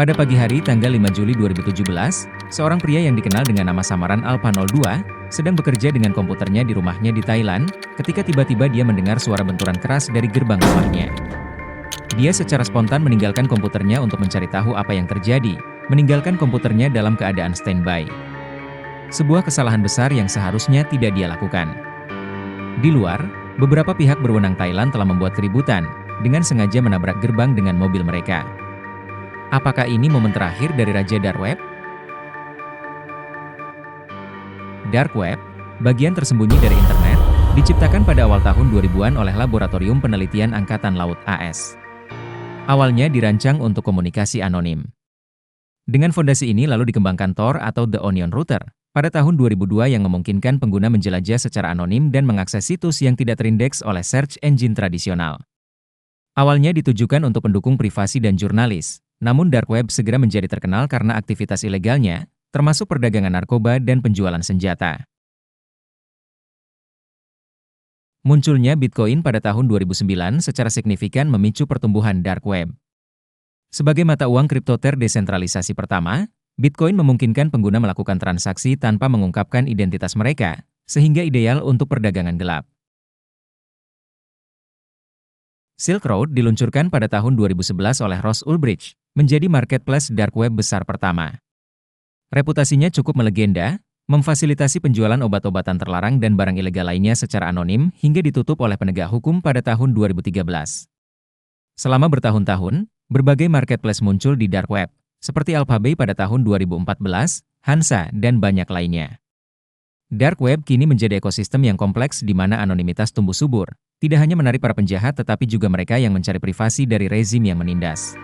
Pada pagi hari tanggal 5 Juli 2017, seorang pria yang dikenal dengan nama samaran Alpha02 sedang bekerja dengan komputernya di rumahnya di Thailand ketika tiba-tiba dia mendengar suara benturan keras dari gerbang rumahnya. Dia secara spontan meninggalkan komputernya untuk mencari tahu apa yang terjadi, meninggalkan komputernya dalam keadaan standby. Sebuah kesalahan besar yang seharusnya tidak dia lakukan. Di luar, beberapa pihak berwenang Thailand telah membuat keributan dengan sengaja menabrak gerbang dengan mobil mereka. Apakah ini momen terakhir dari Raja Dark Web? Dark Web, bagian tersembunyi dari internet, diciptakan pada awal tahun 2000-an oleh Laboratorium Penelitian Angkatan Laut AS. Awalnya dirancang untuk komunikasi anonim. Dengan fondasi ini lalu dikembangkan Tor atau The Onion Router pada tahun 2002 yang memungkinkan pengguna menjelajah secara anonim dan mengakses situs yang tidak terindeks oleh search engine tradisional. Awalnya ditujukan untuk pendukung privasi dan jurnalis, namun Dark Web segera menjadi terkenal karena aktivitas ilegalnya, termasuk perdagangan narkoba dan penjualan senjata. Munculnya Bitcoin pada tahun 2009 secara signifikan memicu pertumbuhan Dark Web. Sebagai mata uang kripto terdesentralisasi pertama, Bitcoin memungkinkan pengguna melakukan transaksi tanpa mengungkapkan identitas mereka, sehingga ideal untuk perdagangan gelap. Silk Road diluncurkan pada tahun 2011 oleh Ross Ulbricht, menjadi marketplace Dark Web besar pertama. Reputasinya cukup melegenda, memfasilitasi penjualan obat-obatan terlarang dan barang ilegal lainnya secara anonim hingga ditutup oleh penegak hukum pada tahun 2013. Selama bertahun-tahun, berbagai marketplace muncul di Dark Web, seperti Alphabay pada tahun 2014, Hansa, dan banyak lainnya. Dark Web kini menjadi ekosistem yang kompleks di mana anonimitas tumbuh subur, tidak hanya menarik para penjahat tetapi juga mereka yang mencari privasi dari rezim yang menindas.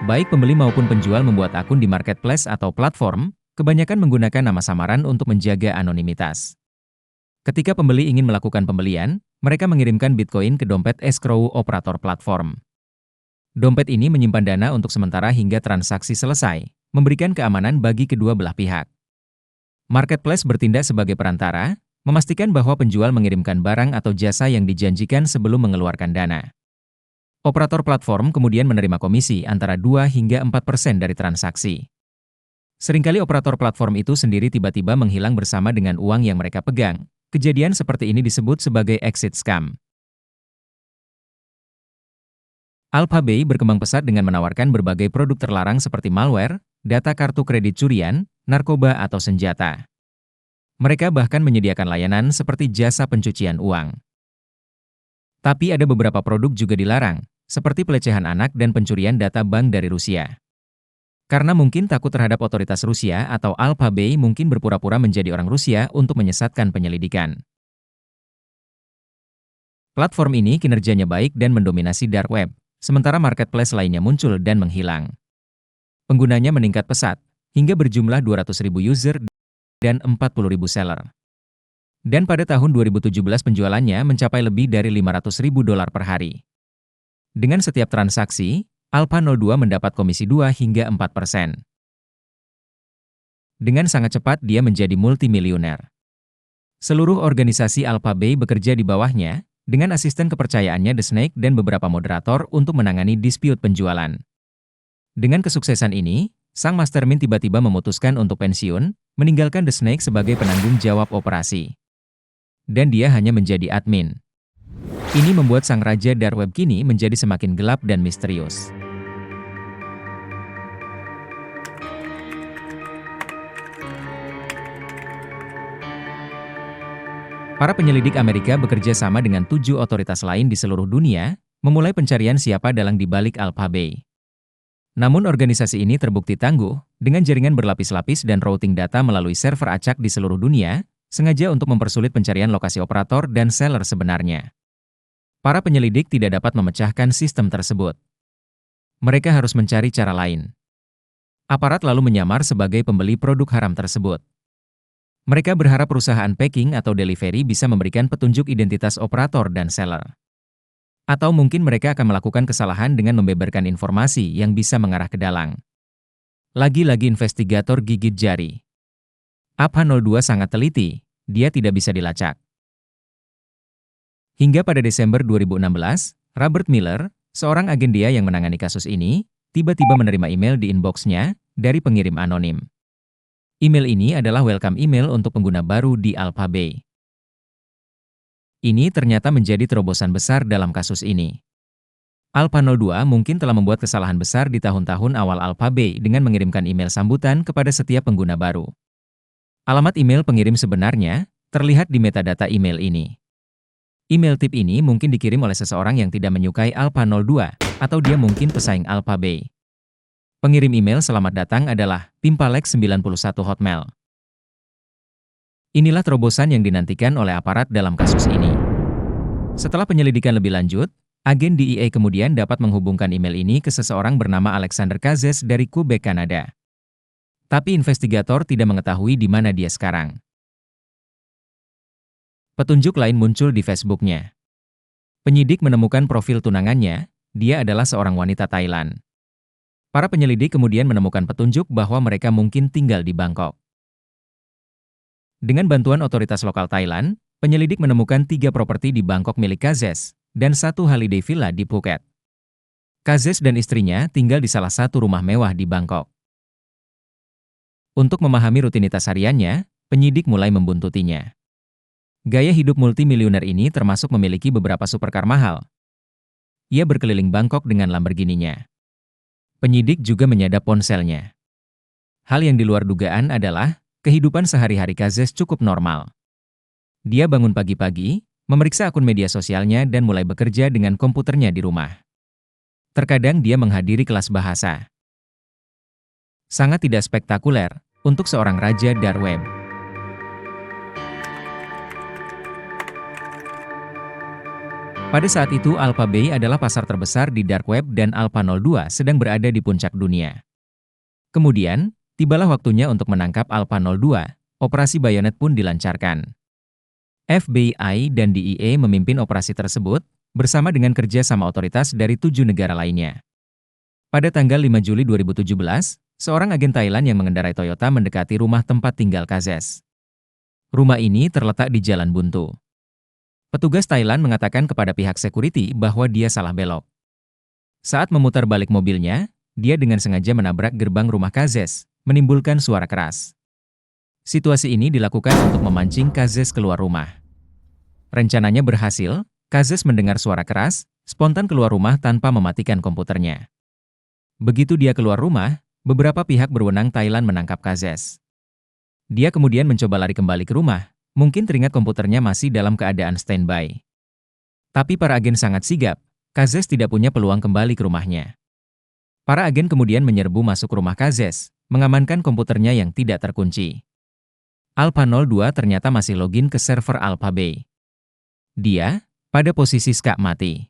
Baik pembeli maupun penjual membuat akun di marketplace atau platform, kebanyakan menggunakan nama samaran untuk menjaga anonimitas. Ketika pembeli ingin melakukan pembelian, mereka mengirimkan Bitcoin ke dompet escrow operator platform. Dompet ini menyimpan dana untuk sementara hingga transaksi selesai, memberikan keamanan bagi kedua belah pihak. Marketplace bertindak sebagai perantara, memastikan bahwa penjual mengirimkan barang atau jasa yang dijanjikan sebelum mengeluarkan dana. Operator platform kemudian menerima komisi antara 2 hingga 4% dari transaksi. Seringkali operator platform itu sendiri tiba-tiba menghilang bersama dengan uang yang mereka pegang. Kejadian seperti ini disebut sebagai exit scam. Alphabay berkembang pesat dengan menawarkan berbagai produk terlarang seperti malware, data kartu kredit curian, narkoba atau senjata. Mereka bahkan menyediakan layanan seperti jasa pencucian uang. Tapi ada beberapa produk juga dilarang, seperti pelecehan anak dan pencurian data bank dari Rusia. Karena mungkin takut terhadap otoritas Rusia atau Alphabay mungkin berpura-pura menjadi orang Rusia untuk menyesatkan penyelidikan. Platform ini kinerjanya baik dan mendominasi Dark Web, sementara marketplace lainnya muncul dan menghilang. Penggunanya meningkat pesat, hingga berjumlah 200.000 user dan 40.000 seller. Dan pada tahun 2017 penjualannya mencapai lebih dari $500.000 per hari. Dengan setiap transaksi, Alpha02 mendapat komisi 2 hingga 4%. Dengan sangat cepat dia menjadi multimilioner. Seluruh organisasi Alphabay bekerja di bawahnya, dengan asisten kepercayaannya The Snake dan beberapa moderator untuk menangani dispute penjualan. Dengan kesuksesan ini, sang mastermind tiba-tiba memutuskan untuk pensiun, meninggalkan The Snake sebagai penanggung jawab operasi. Dan dia hanya menjadi admin. Ini membuat sang Raja Dark Web kini menjadi semakin gelap dan misterius. Para penyelidik Amerika bekerja sama dengan 7 otoritas lain di seluruh dunia, memulai pencarian siapa dalang di balik Alphabay. Namun organisasi ini terbukti tangguh, dengan jaringan berlapis-lapis dan routing data melalui server acak di seluruh dunia, sengaja untuk mempersulit pencarian lokasi operator dan seller sebenarnya. Para penyelidik tidak dapat memecahkan sistem tersebut. Mereka harus mencari cara lain. Aparat lalu menyamar sebagai pembeli produk haram tersebut. Mereka berharap perusahaan packing atau delivery bisa memberikan petunjuk identitas operator dan seller. Atau mungkin mereka akan melakukan kesalahan dengan membeberkan informasi yang bisa mengarah ke dalang. Lagi-lagi investigator gigit jari. Alpha02 sangat teliti, dia tidak bisa dilacak. Hingga pada Desember 2016, Robert Miller, seorang agen dia yang menangani kasus ini, tiba-tiba menerima email di inbox-nya dari pengirim anonim. Email ini adalah welcome email untuk pengguna baru di Alphabay. Ini ternyata menjadi terobosan besar dalam kasus ini. Alpha02 mungkin telah membuat kesalahan besar di tahun-tahun awal Alphabay dengan mengirimkan email sambutan kepada setiap pengguna baru. Alamat email pengirim sebenarnya terlihat di metadata email ini. Email tip ini mungkin dikirim oleh seseorang yang tidak menyukai Alpha02, atau dia mungkin pesaing Alphabay. Pengirim email selamat datang adalah Pimpalex91 Hotmail. Inilah terobosan yang dinantikan oleh aparat dalam kasus ini. Setelah penyelidikan lebih lanjut, agen DEA kemudian dapat menghubungkan email ini ke seseorang bernama Alexander Kazes dari Quebec, Kanada. Tapi investigator tidak mengetahui di mana dia sekarang. Petunjuk lain muncul di Facebook-nya. Penyidik menemukan profil tunangannya, dia adalah seorang wanita Thailand. Para penyelidik kemudian menemukan petunjuk bahwa mereka mungkin tinggal di Bangkok. Dengan bantuan otoritas lokal Thailand, penyelidik menemukan 3 properti di Bangkok milik Kazes, dan 1 holiday villa di Phuket. Kazes dan istrinya tinggal di salah satu rumah mewah di Bangkok. Untuk memahami rutinitas hariannya, penyidik mulai membuntutinya. Gaya hidup multimilioner ini termasuk memiliki beberapa supercar mahal. Ia berkeliling Bangkok dengan Lamborghini-nya. Penyidik juga menyadap ponselnya. Hal yang di luar dugaan adalah, kehidupan sehari-hari Kazes cukup normal. Dia bangun pagi-pagi, memeriksa akun media sosialnya dan mulai bekerja dengan komputernya di rumah. Terkadang dia menghadiri kelas bahasa. Sangat tidak spektakuler untuk seorang raja dark web. Pada saat itu Alphabay adalah pasar terbesar di dark web dan Alpha02 sedang berada di puncak dunia. Kemudian, tibalah waktunya untuk menangkap Alpha02, operasi Bayonet pun dilancarkan. FBI dan DEA memimpin operasi tersebut, bersama dengan kerja sama otoritas dari 7 negara lainnya. Pada tanggal 5 Juli 2017, seorang agen Thailand yang mengendarai Toyota mendekati rumah tempat tinggal Kazes. Rumah ini terletak di Jalan Buntu. Petugas Thailand mengatakan kepada pihak security bahwa dia salah belok. Saat memutar balik mobilnya, dia dengan sengaja menabrak gerbang rumah Kazes, menimbulkan suara keras. Situasi ini dilakukan untuk memancing Kazes keluar rumah. Rencananya berhasil, Kazes mendengar suara keras, spontan keluar rumah tanpa mematikan komputernya. Begitu dia keluar rumah, beberapa pihak berwenang Thailand menangkap Kazes. Dia kemudian mencoba lari kembali ke rumah. Mungkin teringat komputernya masih dalam keadaan standby. Tapi para agen sangat sigap, Kazes tidak punya peluang kembali ke rumahnya. Para agen kemudian menyerbu masuk rumah Kazes, mengamankan komputernya yang tidak terkunci. Alpha02 ternyata masih login ke server Alphabay. Dia, pada posisi skak mati.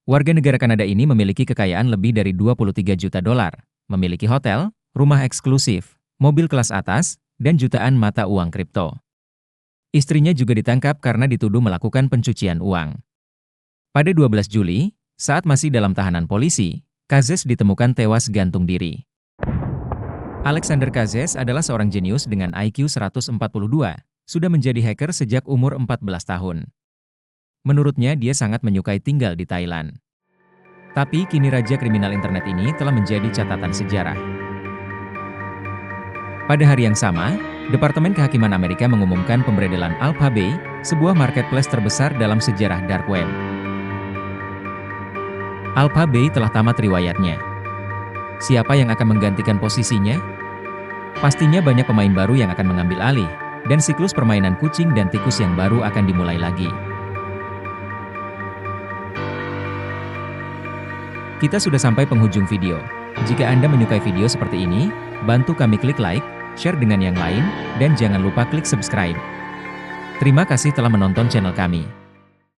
Warga negara Kanada ini memiliki kekayaan lebih dari 23 juta dolar, memiliki hotel, rumah eksklusif, mobil kelas atas, dan jutaan mata uang kripto. Istrinya juga ditangkap karena dituduh melakukan pencucian uang. Pada 12 Juli, saat masih dalam tahanan polisi, Kazes ditemukan tewas gantung diri. Alexander Kazes adalah seorang jenius dengan IQ 142, sudah menjadi hacker sejak umur 14 tahun. Menurutnya dia sangat menyukai tinggal di Thailand. Tapi kini raja kriminal internet ini telah menjadi catatan sejarah. Pada hari yang sama, Departemen Kehakiman Amerika mengumumkan pemberedelan Alphabay, sebuah marketplace terbesar dalam sejarah dark web. Alphabay telah tamat riwayatnya. Siapa yang akan menggantikan posisinya? Pastinya banyak pemain baru yang akan mengambil alih, dan siklus permainan kucing dan tikus yang baru akan dimulai lagi. Kita sudah sampai penghujung video. Jika Anda menyukai video seperti ini, bantu kami klik like, share dengan yang lain, dan jangan lupa klik subscribe. Terima kasih telah menonton channel kami.